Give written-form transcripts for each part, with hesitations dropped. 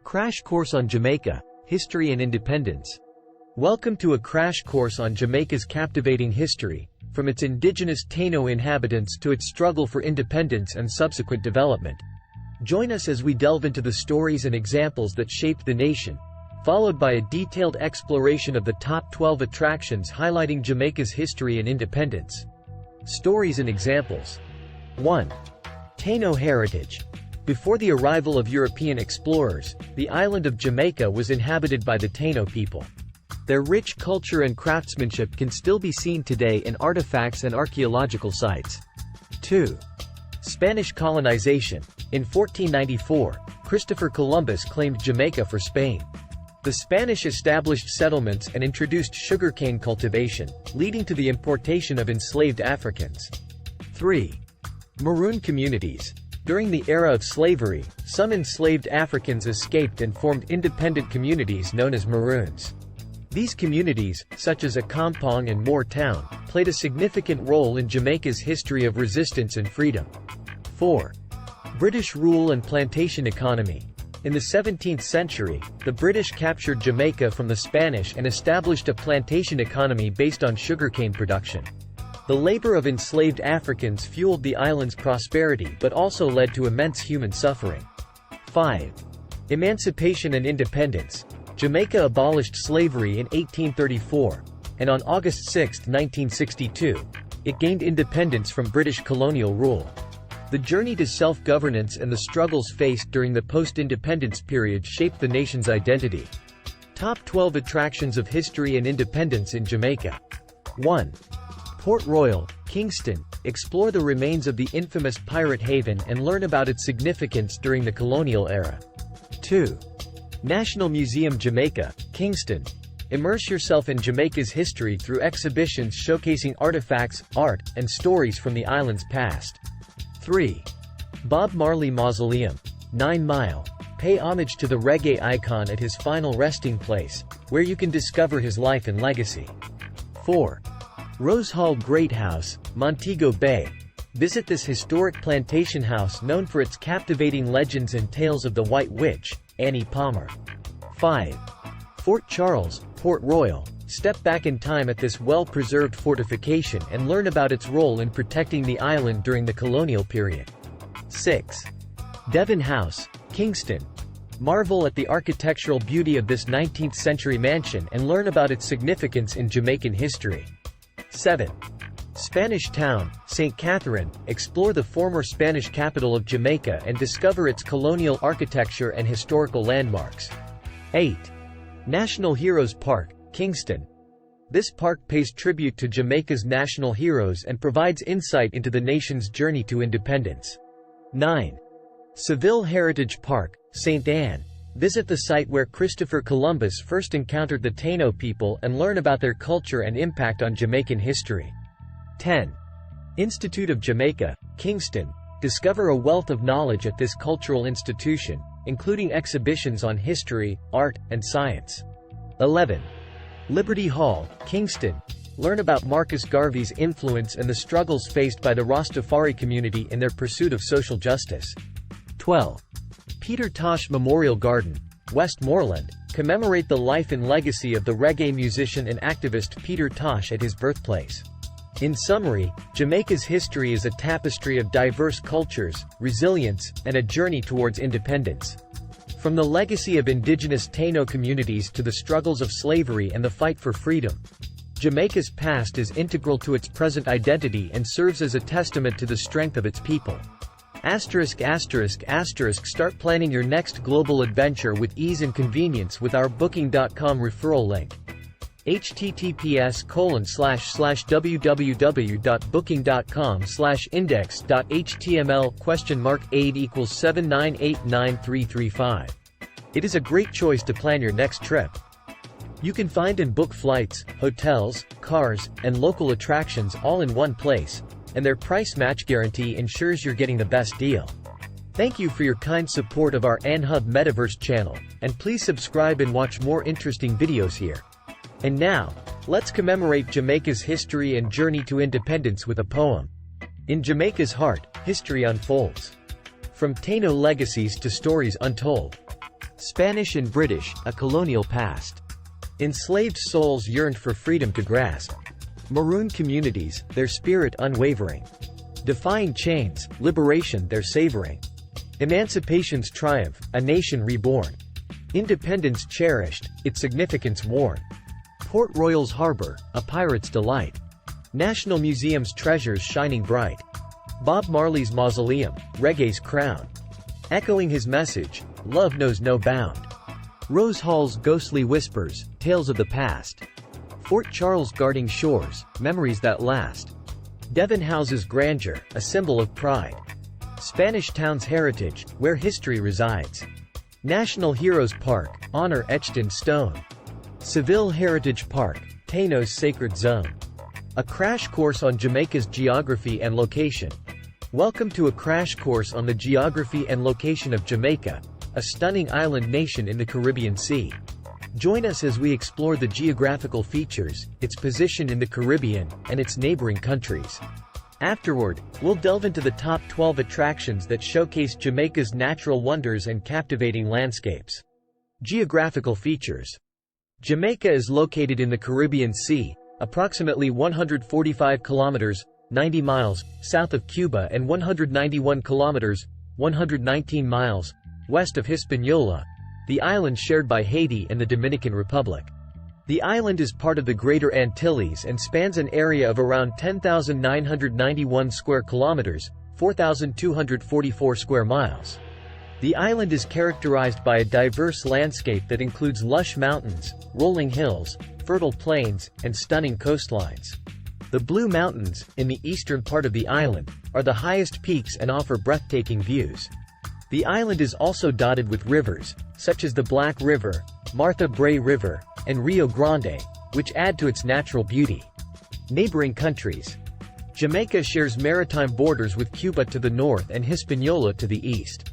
Crash Course on Jamaica, History and Independence. Welcome to a crash course on Jamaica's captivating history, from its indigenous Taino inhabitants to its struggle for independence and subsequent development. Join us as we delve into the stories and examples that shaped the nation, followed by a detailed exploration of the top 12 attractions highlighting Jamaica's history and independence. Stories and examples. 1. Taino Heritage. Before the arrival of European explorers, the island of Jamaica was inhabited by the Taino people. Their rich culture and craftsmanship can still be seen today in artifacts and archaeological sites. 2. Spanish colonization. In 1494, Christopher Columbus claimed Jamaica for Spain. The Spanish established settlements and introduced sugarcane cultivation, leading to the importation of enslaved Africans. 3. Maroon Communities. During the era of slavery, some enslaved Africans escaped and formed independent communities known as Maroons. These communities, such as Accompong and Moore Town, played a significant role in Jamaica's history of resistance and freedom. 4. British rule and plantation economy. In the 17th century, the British captured Jamaica from the Spanish and established a plantation economy based on sugarcane production. The labor of enslaved Africans fueled the island's prosperity but also led to immense human suffering. 5. Emancipation and independence. Jamaica abolished slavery in 1834, and on August 6, 1962, it gained independence from British colonial rule. The journey to self-governance and the struggles faced during the post-independence period shaped the nation's identity. Top 12 attractions of history and independence in Jamaica. 1. Port Royal, Kingston. Explore the remains of the infamous pirate haven and learn about its significance during the colonial era. 2. National Museum Jamaica, Kingston. Immerse yourself in Jamaica's history through exhibitions showcasing artifacts, art, and stories from the island's past. 3. Bob Marley Mausoleum, 9 Mile. Pay homage to the reggae icon at his final resting place, where you can discover his life and legacy. 4. Rose Hall Great House, Montego Bay. Visit this historic plantation house known for its captivating legends and tales of the White Witch, Annie Palmer. 5. Fort Charles, Port Royal. Step back in time at this well-preserved fortification and learn about its role in protecting the island during the colonial period. 6. Devon House, Kingston. Marvel at the architectural beauty of this 19th-century mansion and learn about its significance in Jamaican history. 7. Spanish Town, St. Catherine. Explore the former Spanish capital of Jamaica and discover its colonial architecture and historical landmarks. 8. National Heroes Park, Kingston. This park pays tribute to Jamaica's national heroes and provides insight into the nation's journey to independence. 9. Seville Heritage Park, St. Anne. Visit the site where Christopher Columbus first encountered the Taino people and learn about their culture and impact on Jamaican history. 10. Institute of Jamaica, Kingston. Discover a wealth of knowledge at this cultural institution, including exhibitions on history, art, and science. 11. Liberty Hall, Kingston. Learn about Marcus Garvey's influence and the struggles faced by the Rastafari community in their pursuit of social justice. 12. Peter Tosh Memorial Garden, Westmoreland. Commemorate the life and legacy of the reggae musician and activist Peter Tosh at his birthplace. In summary, Jamaica's history is a tapestry of diverse cultures, resilience, and a journey towards independence. From the legacy of indigenous Taino communities to the struggles of slavery and the fight for freedom, Jamaica's past is integral to its present identity and serves as a testament to the strength of its people. Start planning your next global adventure with ease and convenience with our Booking.com referral link. https://www.booking.com/index.html $aid = 79893335. It is a great choice to plan your next trip. You can find and book flights, hotels, cars, and local attractions all in one place, and their price match guarantee ensures you're getting the best deal. Thank you for your kind support of our Anhub Metaverse channel, and please subscribe and watch more interesting videos here. And now, let's commemorate Jamaica's history and journey to independence with a poem. In Jamaica's heart, history unfolds. From Taino legacies to stories untold. Spanish and British, a colonial past. Enslaved souls yearned for freedom to grasp. Maroon communities, their spirit unwavering. Defying chains, liberation their savoring. Emancipation's triumph, a nation reborn. Independence cherished, its significance worn. Port Royal's harbor, a pirate's delight. National Museum's treasures shining bright. Bob Marley's mausoleum, reggae's crown. Echoing his message, love knows no bound. Rose Hall's ghostly whispers, tales of the past. Fort Charles guarding shores, memories that last. Devon House's grandeur, a symbol of pride. Spanish Town's heritage, where history resides. National Heroes Park, honor etched in stone. Seville Heritage Park, Taino's sacred zone. A crash course on Jamaica's geography and location. Welcome to a crash course on the geography and location of Jamaica, a stunning island nation in the Caribbean Sea. Join us as we explore the geographical features, its position in the Caribbean, and its neighboring countries. Afterward, we'll delve into the top 12 attractions that showcase Jamaica's natural wonders and captivating landscapes. Geographical features. Jamaica is located in the Caribbean Sea, approximately 145 kilometers, 90 miles, south of Cuba and 191 kilometers, 119 miles, west of Hispaniola, the island shared by Haiti and the Dominican Republic. The island is part of the Greater Antilles and spans an area of around 10,991 square kilometers, 4,244 square miles. The island is characterized by a diverse landscape that includes lush mountains, rolling hills, fertile plains, and stunning coastlines. The Blue Mountains, in the eastern part of the island, are the highest peaks and offer breathtaking views. The island is also dotted with rivers, such as the Black River, Martha Brae River, and Rio Grande, which add to its natural beauty. Neighboring countries. Jamaica shares maritime borders with Cuba to the north and Hispaniola to the east.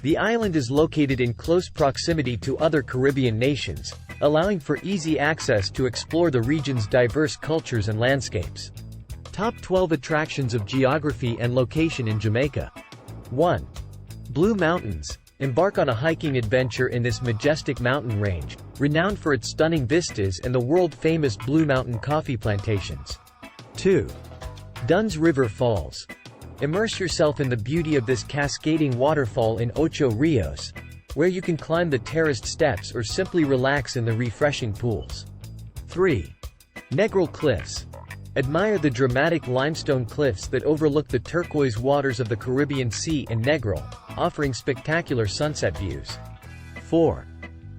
The island is located in close proximity to other Caribbean nations, allowing for easy access to explore the region's diverse cultures and landscapes. Top 12 attractions of geography and location in Jamaica. 1. Blue Mountains. Embark on a hiking adventure in this majestic mountain range, renowned for its stunning vistas and the world-famous Blue Mountain coffee plantations. 2. Dunn's River Falls. Immerse yourself in the beauty of this cascading waterfall in Ocho Rios, where you can climb the terraced steps or simply relax in the refreshing pools. 3. Negril Cliffs. Admire the dramatic limestone cliffs that overlook the turquoise waters of the Caribbean Sea in Negril, offering spectacular sunset views. 4.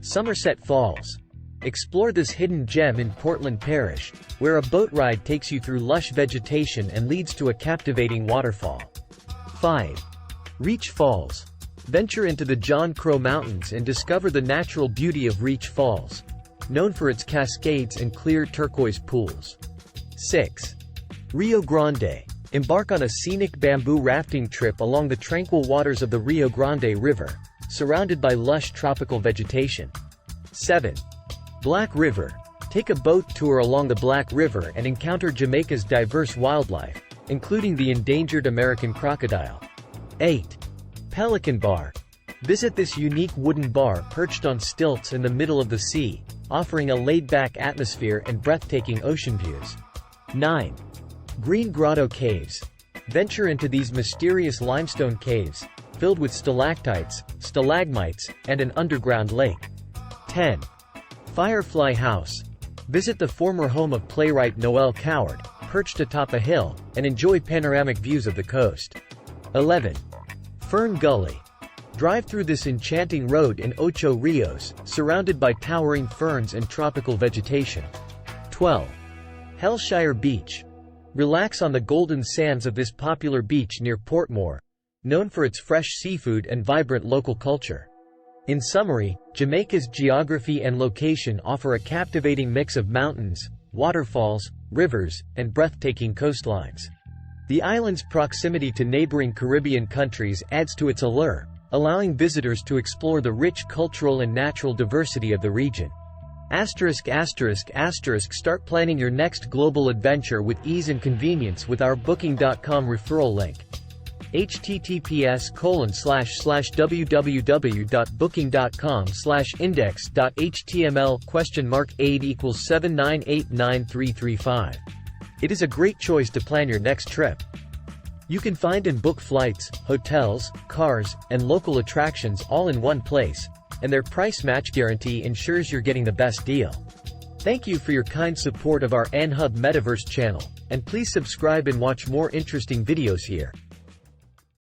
Somerset Falls. Explore this hidden gem in Portland Parish, where a boat ride takes you through lush vegetation and leads to a captivating waterfall. 5. Reach Falls. Venture into the John Crow Mountains and discover the natural beauty of Reach Falls, known for its cascades and clear turquoise pools. 6. Rio Grande. Embark on a scenic bamboo rafting trip along the tranquil waters of the Rio Grande River, surrounded by lush tropical vegetation. 7. Black River. Take a boat tour along the Black River and encounter Jamaica's diverse wildlife, including the endangered American crocodile. 8. Pelican Bar. Visit this unique wooden bar perched on stilts in the middle of the sea, offering a laid-back atmosphere and breathtaking ocean views. 9. Green Grotto Caves. Venture into these mysterious limestone caves, filled with stalactites, stalagmites, and an underground lake. 10. Firefly House. Visit the former home of playwright Noel Coward, perched atop a hill, and enjoy panoramic views of the coast. 11. Fern Gully. Drive through this enchanting road in Ocho Rios, surrounded by towering ferns and tropical vegetation. 12. Hellshire Beach. Relax on the golden sands of this popular beach near Portmore, known for its fresh seafood and vibrant local culture. In summary, Jamaica's geography and location offer a captivating mix of mountains, waterfalls, rivers, and breathtaking coastlines. The island's proximity to neighboring Caribbean countries adds to its allure, allowing visitors to explore the rich cultural and natural diversity of the region. Start planning your next global adventure with ease and convenience with our Booking.com referral link. https://www.booking.com/index.html?8=7989335. It is a great choice to plan your next trip. You can find and book flights, hotels, cars, and local attractions all in one place, and their price match guarantee ensures you're getting the best deal. Thank you for your kind support of our Anhub Metaverse channel, and please subscribe and watch more interesting videos here.